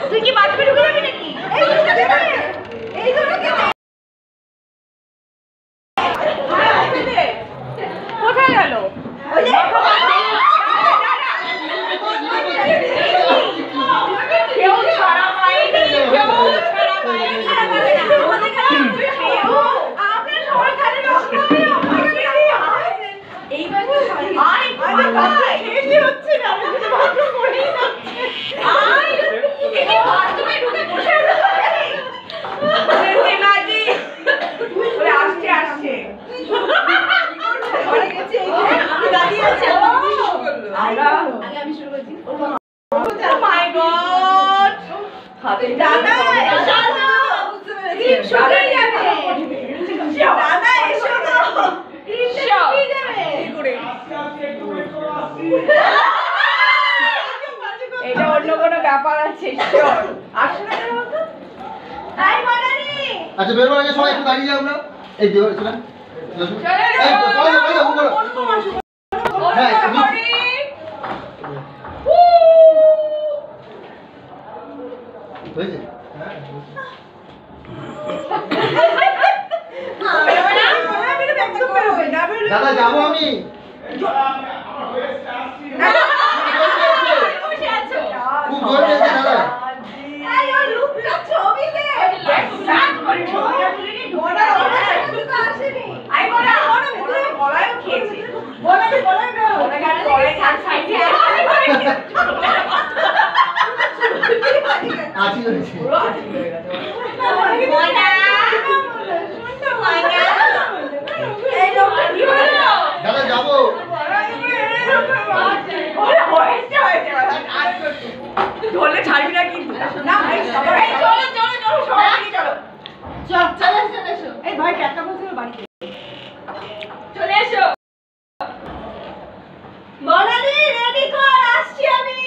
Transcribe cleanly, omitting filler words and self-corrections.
তুই কি বাথরুমে ঢুকে যাবি নাকি? কোথায় গেল? কেউ ছাড়া পায়নি, কেউ ছাড়া পায়নি। এটা অন্য কোনো ব্যাপার আছে। আচ্ছা বেরোবার আগে সবাই একটু দাঁড়িয়ে যাও না। এই যে চলেন দাদা যাবো আমি। খুব জোর পেয়েছে দাদা। দাদা যাবো। ধরলে ছাড়বি না কিন্তু। না ভাই চলো চলো চলো সবাই চলো চলো চলে এসো। এই ভাই একটা বছর বাড়িতে চলে এসো। বনানি রেডি কর, আসছি আমি।